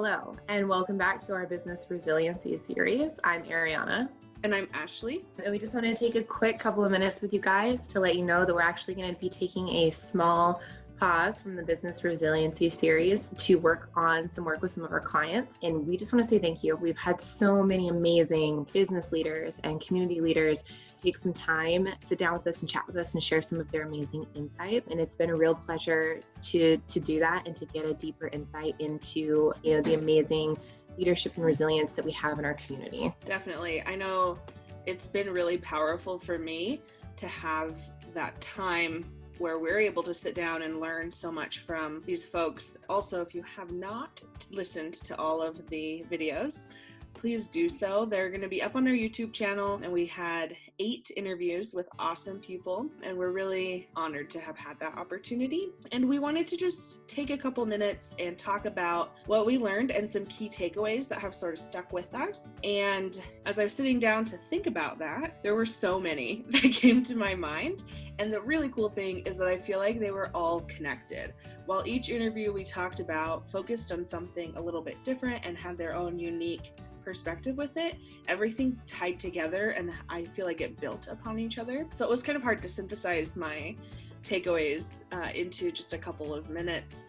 Hello, and welcome back to our Business Resiliency Series. I'm Arianna. And I'm Ashley. And we just want to take a quick couple of minutes with you guys to let you know that we're actually going to be taking a small pause from the Business Resiliency Series to work on some work with some of our clients. And we just want to say thank you. We've had so many amazing business leaders and community leaders take some time, sit down with us and chat with us and share some of their amazing insight. And it's been a real pleasure to do that and to get a deeper insight into, the amazing leadership and resilience that we have in our community. Definitely. I know it's been really powerful for me to have that time where we're able to sit down and learn so much from these folks. Also, if you have not listened to all of the videos, please do so. They're going to be up on our YouTube channel, and we had 8 interviews with awesome people, and we're really honored to have had that opportunity. And we wanted to just take a couple minutes and talk about what we learned and some key takeaways that have sort of stuck with us. And as I was sitting down to think about that, there were so many that came to my mind. And the really cool thing is that I feel like they were all connected. While each interview we talked about focused on something a little bit different and had their own unique perspective with it, everything tied together, and I feel like it built upon each other. So it was kind of hard to synthesize my takeaways into just a couple of minutes.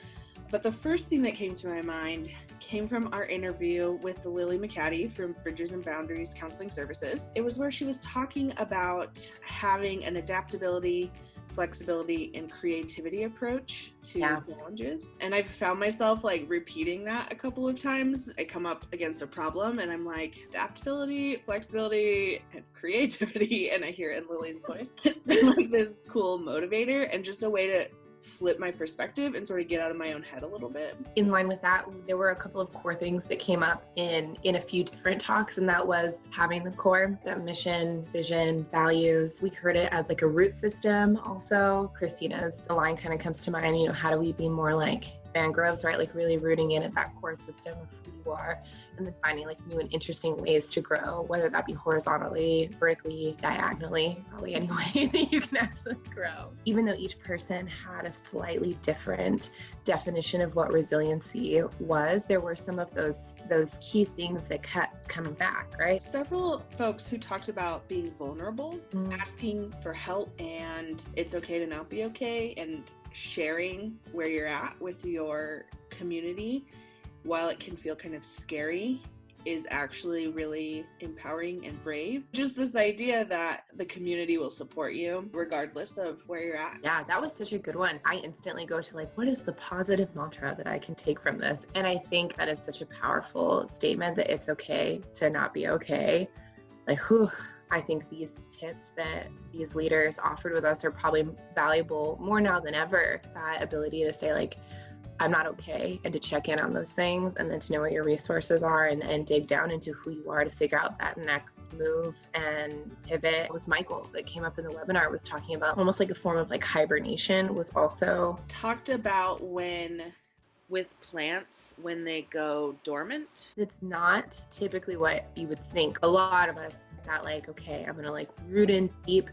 But the first thing that came to my mind came from our interview with Lily McCaddy from Bridges and Boundaries Counseling Services. It was where she was talking about having an adaptability, flexibility, and creativity approach to challenges. And I've found myself repeating that a couple of times. I come up against a problem and I'm like, adaptability, flexibility, and creativity. And I hear it in Lily's voice. It's been this cool motivator and just a way to flip my perspective and sort of get out of my own head a little bit. In line with that, there were a couple of core things that came up in a few different talks, and that was having the core, that mission, vision, values. We heard it as a root system. Also, Christina's line kind of comes to mind, how do we be more like mangroves, right? Really rooting in at that core system of who you are, and then finding new and interesting ways to grow, whether that be horizontally, vertically, diagonally, probably any way that you can actually grow. Even though each person had a slightly different definition of what resiliency was, there were some of those key things that kept coming back, right? Several folks who talked about being vulnerable, asking for help, and it's okay to not be okay, and sharing where you're at with your community, while it can feel kind of scary, is actually really empowering and brave. Just this idea that the community will support you regardless of where you're at. Yeah, that was such a good one. I instantly go to what is the positive mantra that I can take from this? And I think that is such a powerful statement, that it's okay to not be okay. I think these tips that these leaders offered with us are probably valuable more now than ever. That ability to say I'm not okay, and to check in on those things, and then to know what your resources are, and dig down into who you are to figure out that next move and pivot. It was Michael that came up in the webinar, was talking about almost a form of hibernation, was also talked about with plants when they go dormant. It's not typically what you would think. A lot of us that okay, I'm gonna root in deep,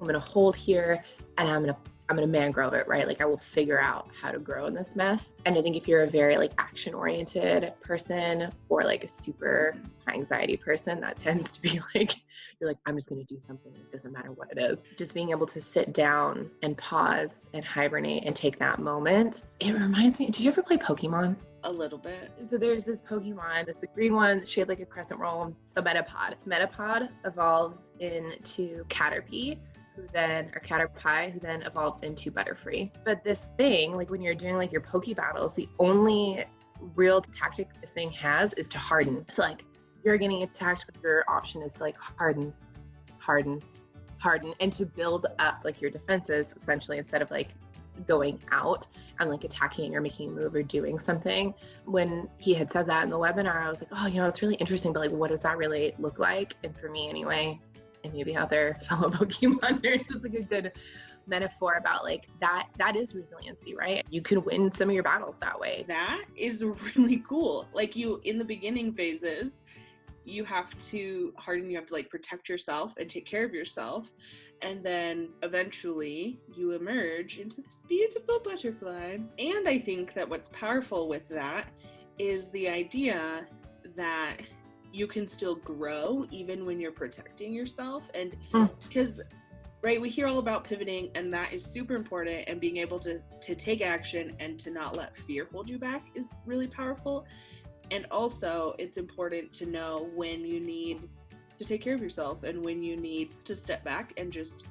I'm gonna hold here, and I'm gonna mangrove it, right? I will figure out how to grow in this mess. And I think if you're a very action oriented person, or a super high anxiety person, that tends to be you're I'm just gonna do something, it doesn't matter what it is. Just being able to sit down and pause and hibernate and take that moment. It reminds me, did you ever play Pokemon? A little bit. So there's this Pokemon, it's a green one shaped like a crescent roll, a Metapod. Metapod evolves into Caterpie, who then evolves into Butterfree. But this thing, when you're doing your Poke battles, the only real tactic this thing has is to harden. So you're getting attacked, but your option is to harden, and to build up your defenses, essentially, instead of going out and attacking or making a move or doing something. When he had said that in the webinar, I was it's really interesting, but what does that really look like? And for me anyway, and maybe other fellow Pokemon nerds, it's a good metaphor about that is resiliency, right? You can win some of your battles that way. That is really cool. In the beginning phases, you have to harden, you have to protect yourself and take care of yourself. And then eventually you emerge into this beautiful butterfly. And I think that what's powerful with that is the idea that you can still grow even when you're protecting yourself. And because, right, we hear all about pivoting, and that is super important, and being able to take action and to not let fear hold you back is really powerful. And also, it's important to know when you need to take care of yourself and when you need to step back and just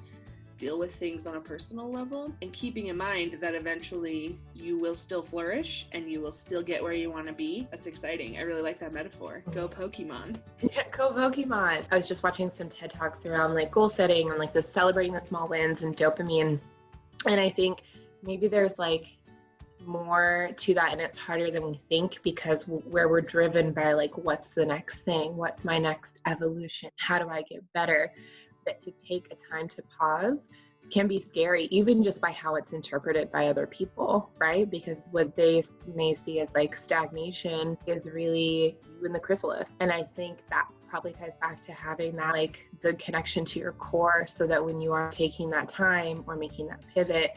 deal with things on a personal level, and keeping in mind that eventually you will still flourish and you will still get where you want to be. That's exciting. I really like that metaphor. Go Pokemon. Yeah, go Pokemon. I was just watching some TED Talks around like goal setting and like the celebrating the small wins and dopamine. And I think maybe there's like more to that, and it's harder than we think, because where we're driven by like, what's the next thing? What's my next evolution? How do I get better? That to take a time to pause can be scary, even just by how it's interpreted by other people, right? Because what they may see as like stagnation is really you in the chrysalis. And I think that probably ties back to having that like good connection to your core, so that when you are taking that time or making that pivot,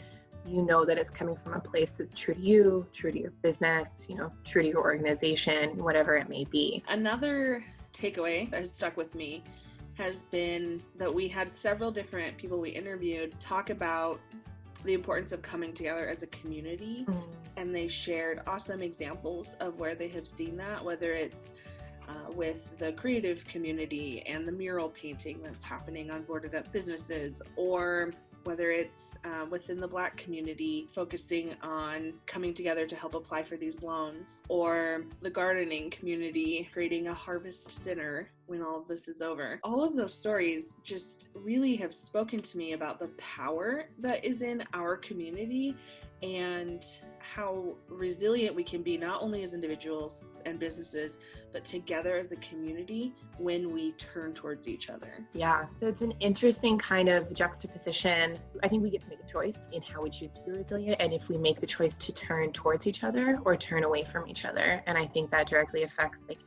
you know that it's coming from a place that's true to you, true to your business, you know, true to your organization, whatever it may be. Another takeaway that has stuck with me has been that we had several different people we interviewed talk about the importance of coming together as a community. And they shared awesome examples of where they have seen that, whether it's with the creative community and the mural painting that's happening on boarded up businesses, or whether it's within the Black community, focusing on coming together to help apply for these loans, or the gardening community, creating a harvest dinner when all of this is over. All of those stories just really have spoken to me about the power that is in our community, and how resilient we can be, not only as individuals and businesses, but together as a community when we turn towards each other. Yeah, so it's an interesting kind of juxtaposition. I think we get to make a choice in how we choose to be resilient, and if we make the choice to turn towards each other or turn away from each other. And I think that directly affects like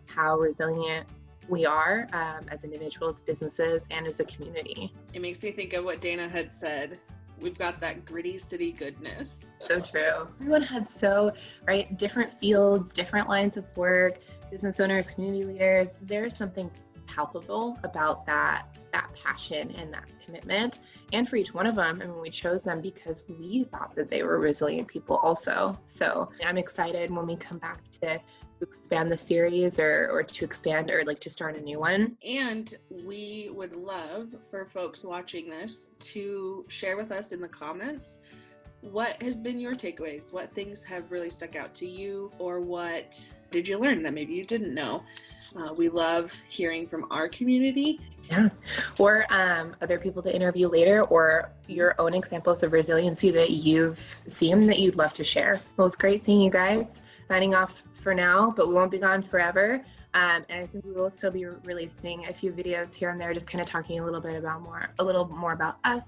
how resilient we are as individuals, businesses, and as a community. It makes me think of what Dana had said. We've got that gritty city goodness. So true. Everyone had right, different fields, different lines of work, business owners, community leaders. There's something palpable about that passion and that commitment. And for each one of them, and we chose them because we thought that they were resilient people also. So I'm excited when we come back to expand the series or to expand or like to start a new one. And we would love for folks watching this to share with us in the comments what has been your takeaways, what things have really stuck out to you, or what did you learn that maybe you didn't know. We love hearing from our community. Yeah, or other people to interview later, or your own examples of resiliency that you've seen that you'd love to share. Well, it's great seeing you guys. Signing off for now, but we won't be gone forever. And I think we will still be releasing a few videos here and there, just kind of talking a little more about us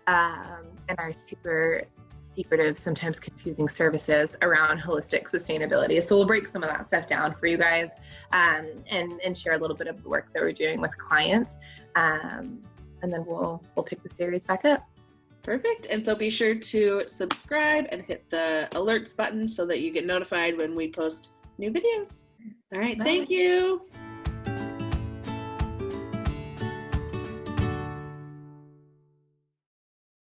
and our super secretive, sometimes confusing services around holistic sustainability. So we'll break some of that stuff down for you guys and share a little bit of the work that we're doing with clients. And then we'll pick the series back up. Perfect. And so be sure to subscribe and hit the alerts button so that you get notified when we post new videos. All right. Bye. Thank you.